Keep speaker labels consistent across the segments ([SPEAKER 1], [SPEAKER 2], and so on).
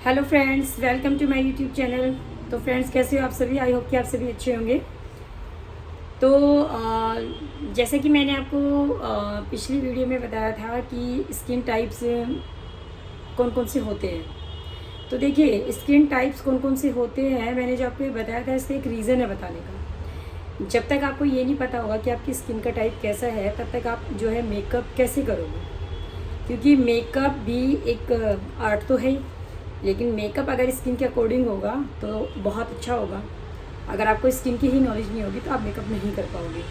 [SPEAKER 1] Hello friends, welcome to my YouTube channel. तो friends, कैसे हो आप सभी? आई होप कि आप सभी अच्छे होंगे। तो जैसे कि मैंने आपको पिछली वीडियो में बताया था कि स्किन टाइप्स कौन कौन से होते हैं। तो देखिए, स्किन टाइप्स कौन कौन से होते हैं, मैंने जो आपको ये बताया था इसका एक रीज़न है बताने का। जब तक आपको ये नहीं पता होगा कि आपकी स्किन का टाइप कैसा है, तब तक आप जो है मेकअप कैसे करोगे? क्योंकि मेकअप भी एक आर्ट तो है ही, लेकिन मेकअप अगर स्किन के अकॉर्डिंग होगा तो बहुत अच्छा होगा। अगर आपको स्किन की ही नॉलेज नहीं होगी तो आप मेकअप नहीं कर पाओगे।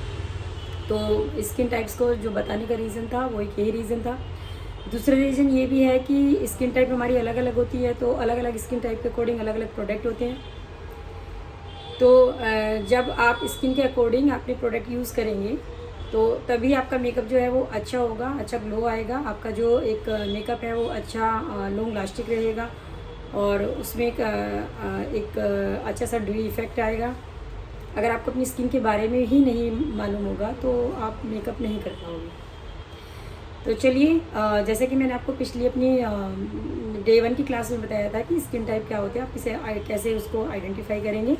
[SPEAKER 1] तो स्किन टाइप्स को जो बताने का रीज़न था वो एक यही रीज़न था। दूसरा रीज़न ये भी है कि स्किन टाइप हमारी अलग अलग होती है, तो अलग अलग स्किन टाइप के अकॉर्डिंग अलग अलग प्रोडक्ट होते हैं। तो जब आप स्किन के अकॉर्डिंग अपने प्रोडक्ट यूज़ करेंगे तो तभी आपका मेकअप जो है वो अच्छा होगा, अच्छा ग्लो आएगा। आपका जो एक मेकअप है वो अच्छा लॉन्ग लास्टिक रहेगा और उसमें एक अच्छा सा ड्यू इफ़ेक्ट आएगा। अगर आपको अपनी स्किन के बारे में ही नहीं मालूम होगा तो आप मेकअप नहीं कर पाओगे। तो चलिए, जैसे कि मैंने आपको पिछली अपनी डे 1 की क्लास में बताया था कि स्किन टाइप क्या होते हैं, आप कैसे उसको आइडेंटिफाई करेंगे।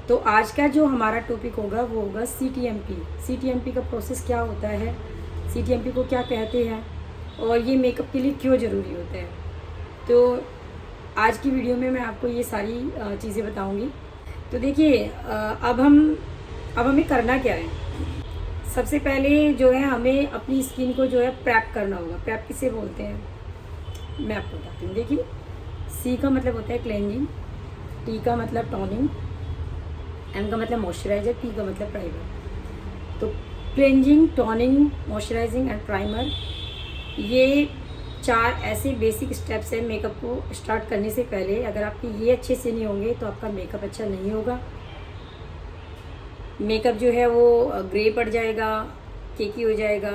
[SPEAKER 1] तो आज का जो हमारा टॉपिक होगा वो होगा CTMP। CTMP का प्रोसेस क्या होता है, CTMP को क्या कहते हैं और ये मेकअप के लिए क्यों ज़रूरी होता है। तो आज की वीडियो में मैं आपको ये सारी चीज़ें बताऊंगी। तो देखिए, अब हमें करना क्या है। सबसे पहले जो है हमें अपनी स्किन को जो है प्रेप करना होगा। प्रेप किसे बोलते हैं मैं आपको बताती हूँ। देखिए, C का मतलब होता है क्लेंजिंग, T का मतलब टोनिंग, M का मतलब मॉइस्चराइजर, P का मतलब प्राइमर। तो cleansing, toning, moisturising and primer, ये 4 ऐसे बेसिक स्टेप्स हैं मेकअप को स्टार्ट करने से पहले। अगर आपके ये अच्छे से नहीं होंगे तो आपका मेकअप अच्छा नहीं होगा। मेकअप जो है वो ग्रे पड़ जाएगा, केकी हो जाएगा,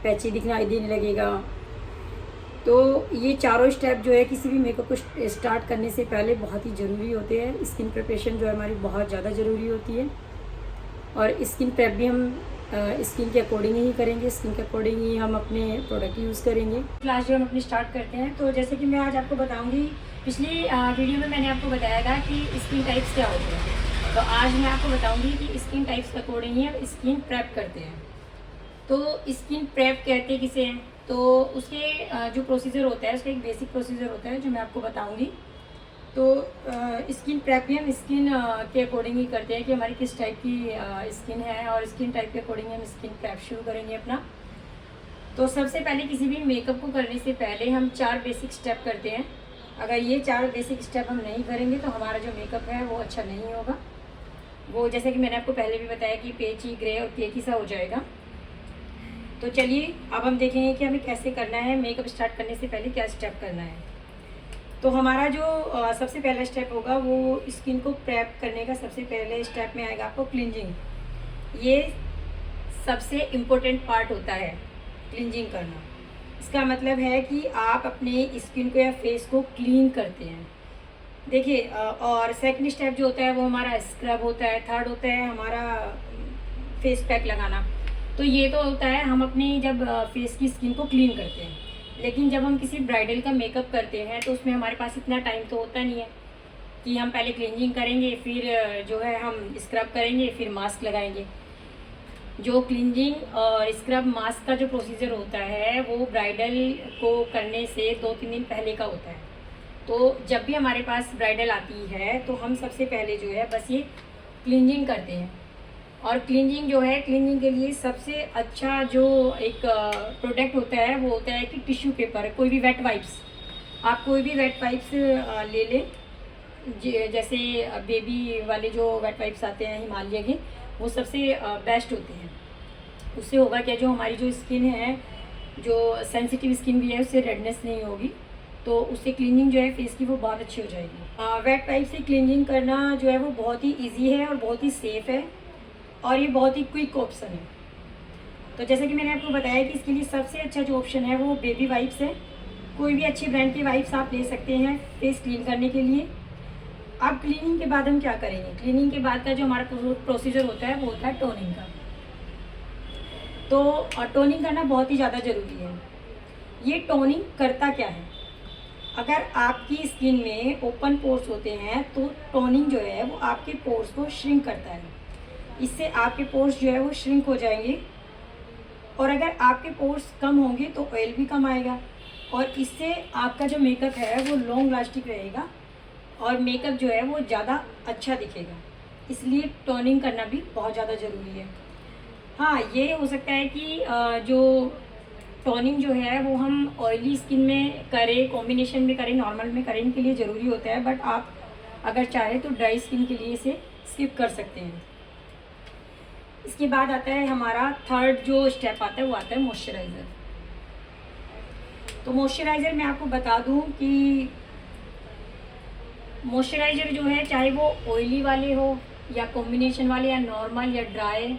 [SPEAKER 1] पैची दिखना देने लगेगा। तो ये चारों स्टेप जो है किसी भी मेकअप को स्टार्ट करने से पहले बहुत ही ज़रूरी होते हैं। स्किन प्रिपरेशन जो है हमारी बहुत ज़्यादा ज़रूरी होती है और स्किन प्रेप भी हम स्किन के अकॉर्डिंग ही करेंगे, स्किन के अकॉर्डिंग ही हम अपने प्रोडक्ट यूज़ करेंगे। क्लास जो हम अपनी स्टार्ट करते हैं, तो जैसे कि मैं आज आपको बताऊंगी, पिछली वीडियो में मैंने आपको बताया था कि स्किन टाइप्स क्या होते हैं। तो आज मैं आपको बताऊंगी कि स्किन टाइप्स के अकॉर्डिंग ही हम स्किन प्रेप करते हैं। तो स्किन प्रेप कहते किसे हैं, तो उसके जो प्रोसीजर होता है उसका एक बेसिक प्रोसीजर होता है जो मैं आपको बताऊंगी। तो स्किन प्रेप भी हम स्किन के अकॉर्डिंग ही करते हैं कि हमारी किस टाइप की स्किन है, और स्किन टाइप के अकॉर्डिंग हम स्किन प्रेप शुरू करेंगे अपना। तो सबसे पहले किसी भी मेकअप को करने से पहले हम 4 बेसिक स्टेप करते हैं। अगर ये 4 बेसिक स्टेप हम नहीं करेंगे तो हमारा जो मेकअप है वो अच्छा नहीं होगा। वो जैसे कि मैंने आपको पहले भी बताया कि पेची, ग्रे और केकी सा हो जाएगा। तो चलिए, अब हम देखेंगे कि हमें कैसे करना है, मेकअप स्टार्ट करने से पहले क्या स्टेप करना है। तो हमारा जो सबसे पहला स्टेप होगा वो स्किन को प्रेप करने का सबसे पहले स्टेप में आएगा आपको क्लींजिंग। ये सबसे इम्पोर्टेंट पार्ट होता है क्लींजिंग करना। इसका मतलब है कि आप अपने स्किन को या फेस को क्लीन करते हैं। देखिए, और सेकंड स्टेप जो होता है वो हमारा स्क्रब होता है। थर्ड होता है हमारा फेस पैक लगाना। तो ये तो होता है हम अपनी जब फेस की स्किन को क्लीन करते हैं। लेकिन जब हम किसी ब्राइडल का मेकअप करते हैं तो उसमें हमारे पास इतना टाइम तो होता नहीं है कि हम पहले क्लींजिंग करेंगे, फिर जो है हम स्क्रब करेंगे, फिर मास्क लगाएंगे। जो क्लींजिंग और स्क्रब मास्क का जो प्रोसीजर होता है वो ब्राइडल को करने से 2-3 दिन पहले का होता है। तो जब भी हमारे पास ब्राइडल आती है तो हम सबसे पहले जो है बस ये क्लींजिंग करते हैं। और क्लींजिंग जो है, क्लींजिंग के लिए सबसे अच्छा जो एक प्रोडक्ट होता है वो होता है कि टिश्यू पेपर, कोई भी वेट वाइप्स। आप कोई भी वेट वाइप्स ले लें, जैसे बेबी वाले जो वेट वाइप्स आते हैं हिमालय के, वो सबसे बेस्ट होते हैं। उससे होगा क्या, जो हमारी जो स्किन है, जो सेंसिटिव स्किन भी है, उससे रेडनेस नहीं होगी। तो उससे क्लीनिंग जो है फेस की वो बहुत अच्छी हो जाएगी। वेट वाइप से क्लीनिंग करना जो है वो बहुत ही ईजी है और बहुत ही सेफ़ है और ये बहुत ही क्विक ऑप्शन है। तो जैसे कि मैंने आपको बताया कि इसके लिए सबसे अच्छा जो ऑप्शन है वो बेबी वाइप्स है। कोई भी अच्छी ब्रांड के वाइप्स आप ले सकते हैं फेस क्लीन करने के लिए। अब क्लीनिंग के बाद हम क्या करेंगे, क्लीनिंग के बाद का जो हमारा प्रोसीजर होता है वो होता है टोनिंग का। तो टोनिंग करना बहुत ही ज़्यादा ज़रूरी है। ये टोनिंग करता क्या है, अगर आपकी स्किन में ओपन पोर्स होते हैं तो टोनिंग जो है वो आपके पोर्स को श्रिंक करता है। इससे आपके पोर्स जो है वो श्रिंक हो जाएंगे, और अगर आपके पोर्स कम होंगे तो ऑयल भी कम आएगा, और इससे आपका जो मेकअप है वो लॉन्ग लास्टिंग रहेगा और मेकअप जो है वो ज़्यादा अच्छा दिखेगा। इसलिए टोनिंग करना भी बहुत ज़्यादा ज़रूरी है। हाँ, ये हो सकता है कि जो टोनिंग जो है वो हम ऑयली स्किन में करें, कॉम्बिनेशन में करें, नॉर्मल में करें, इनके लिए ज़रूरी होता है, बट आप अगर चाहें तो ड्राई स्किन के लिए इसे स्किप कर सकते हैं। इसके बाद आता है हमारा थर्ड जो स्टेप आता है वो आता है मॉइस्चराइज़र। तो मॉइस्चराइज़र मैं आपको बता दूं कि मॉइस्चराइज़र जो है चाहे वो ऑयली वाले हो या कॉम्बिनेशन वाले या नॉर्मल या ड्राई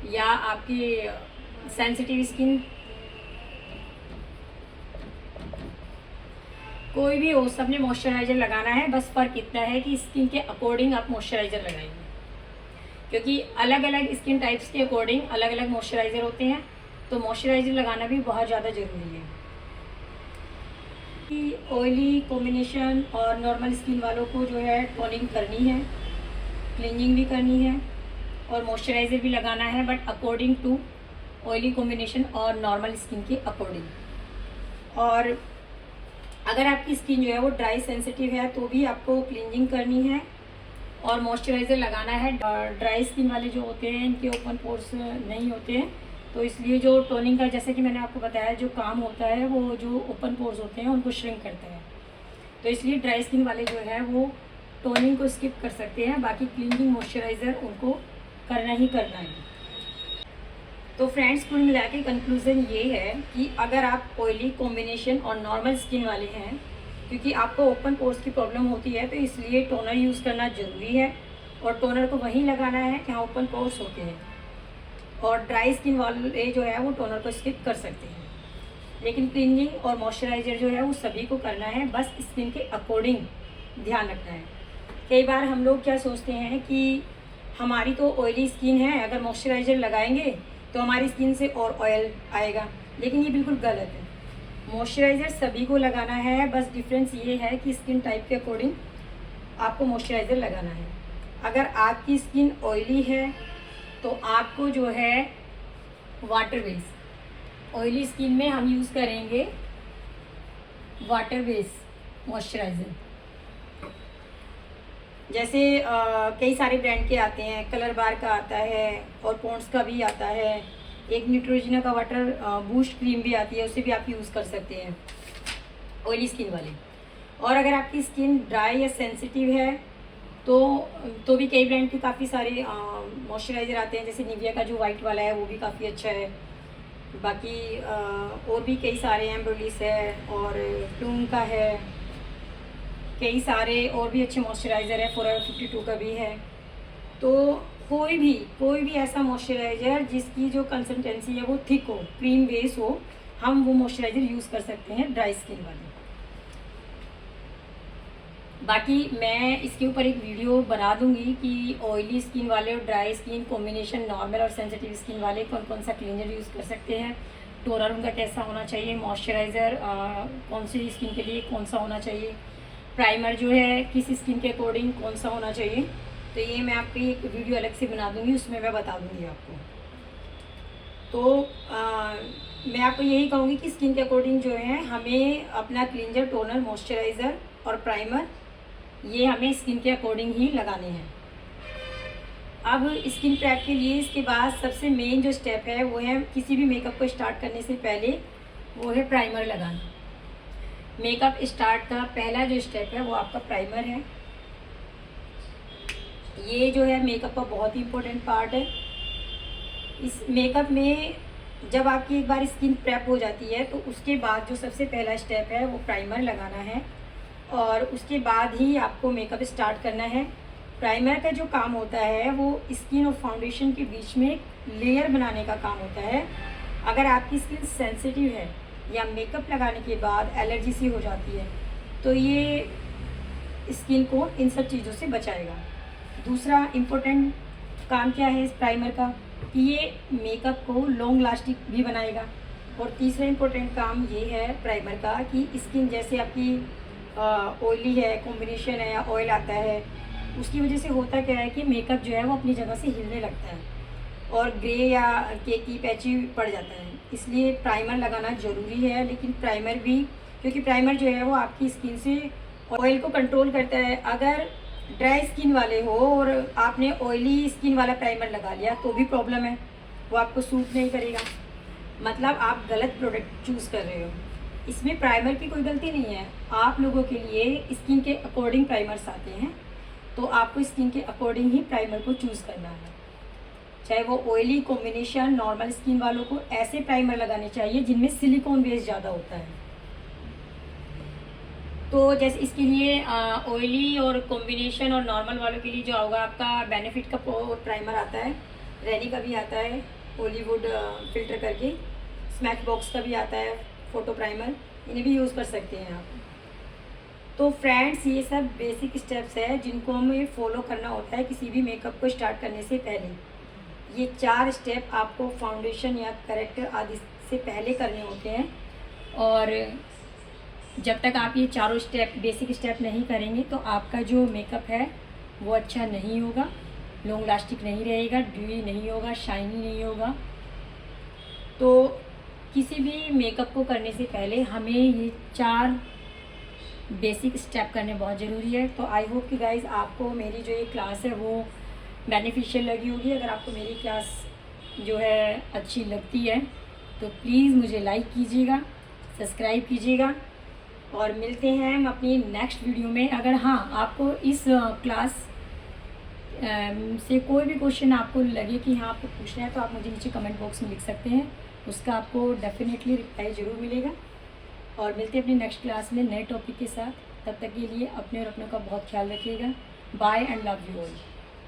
[SPEAKER 1] या आपकी सेंसिटिव स्किन, कोई भी हो, सबने मॉइस्चराइज़र लगाना है। बस फ़र्क इतना है कि स्किन के अकॉर्डिंग आप मॉइस्चराइज़र लगाएंगे, क्योंकि अलग अलग स्किन टाइप्स के अकॉर्डिंग अलग अलग मॉइस्चराइज़र होते हैं। तो मॉइस्चराइज़र लगाना भी बहुत ज़्यादा ज़रूरी है कि ऑयली, कॉम्बिनेशन और नॉर्मल स्किन वालों को जो है टोनिंग करनी है, क्लींजिंग भी करनी है और मॉइस्चराइज़र भी लगाना है, but according to oily, combination और नॉर्मल स्किन के अकॉर्डिंग। और अगर आपकी स्किन जो है वो ड्राई सेंसिटिव है तो भी आपको क्लींजिंग करनी है और मॉइस्चराइज़र लगाना है। ड्राई स्किन वाले जो होते हैं इनके ओपन पोर्स नहीं होते हैं, तो इसलिए जो टोनिंग का, जैसे कि मैंने आपको बताया, जो काम होता है वो जो ओपन पोर्स होते हैं उनको श्रिंक करता है। तो इसलिए ड्राई स्किन वाले जो है वो टोनिंग को स्किप कर सकते हैं, बाकी क्लींजिंग, मॉइस्चराइज़र उनको करना ही करना है। तो फ्रेंड्स, कुल मिला के कंक्लूज़न ये है कि अगर आप ऑयली, कॉम्बिनेशन और नॉर्मल स्किन वाले हैं, क्योंकि आपको ओपन पोर्स की प्रॉब्लम होती है, तो इसलिए टोनर यूज़ करना ज़रूरी है और टोनर को वहीं लगाना है जहाँ ओपन पोर्स होते हैं। और ड्राई स्किन वाले जो है वो टोनर को स्किप कर सकते हैं, लेकिन क्लींजिंग और मॉइस्चराइज़र जो है वो सभी को करना है, बस स्किन के अकॉर्डिंग ध्यान रखना है। कई बार हम लोग क्या सोचते हैं कि हमारी तो ऑयली स्किन है, अगर मॉइस्चराइज़र लगाएंगे तो हमारी स्किन से और ऑयल आएगा, लेकिन ये बिल्कुल गलत है। मॉइस्चराइज़र सभी को लगाना है, बस डिफरेंस ये है कि स्किन टाइप के अकॉर्डिंग आपको मॉइस्चराइज़र लगाना है। अगर आपकी स्किन ऑयली है तो आपको जो है वाटर बेस, ऑयली स्किन में हम यूज़ करेंगे वाटर बेस मॉइस्चराइज़र। जैसे कई सारे ब्रांड के आते हैं, कलर बार का आता है और पॉन्ड्स का भी आता है, एक न्यूट्रोजिना का वाटर बूस्ट क्रीम भी आती है, उसे भी आप यूज़ कर सकते हैं ऑयली स्किन वाले। और अगर आपकी स्किन ड्राई या सेंसिटिव है तो भी कई ब्रांड के काफ़ी सारे मॉइस्चराइज़र आते हैं, जैसे निविया का जो वाइट वाला है वो भी काफ़ी अच्छा है। बाकी और भी कई सारे हैं, ब्रोलिस है और प्लूम का है, कई सारे और भी अच्छे मॉइस्चराइज़र है, फॉरएवर 52 का भी है। तो कोई भी ऐसा मॉइस्चराइज़र जिसकी जो कंसिस्टेंसी है वो थिक हो, क्रीम बेस हो, हम वो मॉइस्चराइज़र यूज़ कर सकते हैं ड्राई स्किन वाले। बाकी मैं इसके ऊपर एक वीडियो बना दूंगी कि ऑयली स्किन वाले और ड्राई स्किन, कॉम्बिनेशन नॉर्मल और सेंसिटिव स्किन वाले कौन कौन सा क्लीनर यूज़ कर सकते हैं, टोनर उनका कैसा होना चाहिए, मॉइस्चराइज़र कौन सी स्किन के लिए कौन सा होना चाहिए, प्राइमर जो है किस स्किन के अकॉर्डिंग कौन सा होना चाहिए। तो ये मैं आपकी एक वीडियो अलग से बना दूंगी, उसमें मैं बता दूंगी आपको। तो मैं आपको यही कहूँगी कि स्किन के अकॉर्डिंग जो है हमें अपना क्लींजर, टोनर, मॉइस्चराइज़र और प्राइमर ये हमें स्किन के अकॉर्डिंग ही लगाने हैं। अब स्किन प्रेप के लिए इसके बाद सबसे मेन जो स्टेप है वो है, किसी भी मेकअप को स्टार्ट करने से पहले, वो है प्राइमर लगाना। मेकअप स्टार्ट का पहला जो स्टेप है वो आपका प्राइमर है। ये जो है मेकअप का बहुत ही इम्पोर्टेंट पार्ट है। इस मेकअप में जब आपकी एक बार स्किन प्रेप हो जाती है तो उसके बाद जो सबसे पहला स्टेप है वो प्राइमर लगाना है, और उसके बाद ही आपको मेकअप स्टार्ट करना है। प्राइमर का जो काम होता है वो स्किन और फाउंडेशन के बीच में लेयर बनाने का काम होता है। अगर आपकी स्किन सेंसिटिव है या मेकअप लगाने के बाद एलर्जी सी हो जाती है तो ये स्किन को इन सब चीज़ों से बचाएगा। दूसरा इम्पोर्टेंट काम क्या है इस प्राइमर का, कि ये मेकअप को लॉन्ग लास्टिंग भी बनाएगा। और तीसरा इम्पोर्टेंट काम ये है प्राइमर का कि स्किन जैसे आपकी ऑयली है, कॉम्बिनेशन है या ऑयल आता है, उसकी वजह से होता क्या है कि मेकअप जो है वो अपनी जगह से हिलने लगता है और ग्रे या केकी पैची पड़ जाता है। इसलिए प्राइमर लगाना ज़रूरी है, लेकिन प्राइमर भी, क्योंकि प्राइमर जो है वो आपकी स्किन से ऑयल को कंट्रोल करता है। अगर ड्राई स्किन वाले हो और आपने ऑयली स्किन वाला प्राइमर लगा लिया तो भी प्रॉब्लम है, वो आपको सूट नहीं करेगा, मतलब आप गलत प्रोडक्ट चूज़ कर रहे हो। इसमें प्राइमर की कोई गलती नहीं है, आप लोगों के लिए स्किन के अकॉर्डिंग प्राइमर्स आते हैं, तो आपको स्किन के अकॉर्डिंग ही प्राइमर को चूज़ करना है। चाहे वो ऑयली, कॉम्बिनेशन, नॉर्मल स्किन वालों को ऐसे प्राइमर लगाने चाहिए जिनमें सिलिकॉन बेस ज़्यादा होता है। तो जैसे इसके लिए ऑयली और कॉम्बिनेशन और नॉर्मल वालों के लिए जो होगा आपका बेनिफिट का प्राइमर आता है, रेनी का भी आता है, हॉलीवुड फिल्टर करके, स्मैच बॉक्स का भी आता है फ़ोटो प्राइमर, इन्हें भी यूज़ कर सकते हैं आप। तो फ्रेंड्स, ये सब बेसिक स्टेप्स है जिनको हमें फॉलो करना होता है किसी भी मेकअप को स्टार्ट करने से पहले। ये 4 स्टेप आपको फाउंडेशन या करेक्टर आदि से पहले करने होते हैं, और जब तक आप ये चारों स्टेप, बेसिक स्टेप नहीं करेंगे तो आपका जो मेकअप है वो अच्छा नहीं होगा, लॉन्ग लास्टिक नहीं रहेगा, ड्यूई नहीं होगा, शाइनी नहीं होगा। तो किसी भी मेकअप को करने से पहले हमें ये 4 बेसिक स्टेप करने बहुत ज़रूरी है। तो आई होप कि गाइज़ आपको मेरी जो ये क्लास है वो बेनिफिशियल लगी होगी। अगर आपको मेरी क्लास जो है अच्छी लगती है तो प्लीज़ मुझे लाइक कीजिएगा, सब्सक्राइब कीजिएगा, और मिलते हैं हम अपनी नेक्स्ट वीडियो में। अगर हाँ, आपको इस क्लास से कोई भी क्वेश्चन आपको लगे कि हाँ आपको पूछना है तो आप मुझे नीचे कमेंट बॉक्स में लिख सकते हैं, उसका आपको डेफिनेटली रिप्लाई ज़रूर मिलेगा। और मिलते हैं अपनी नेक्स्ट क्लास में नए टॉपिक के साथ। तब तक के लिए अपने और अपनों का बहुत ख्याल रखिएगा। Bye and love you all.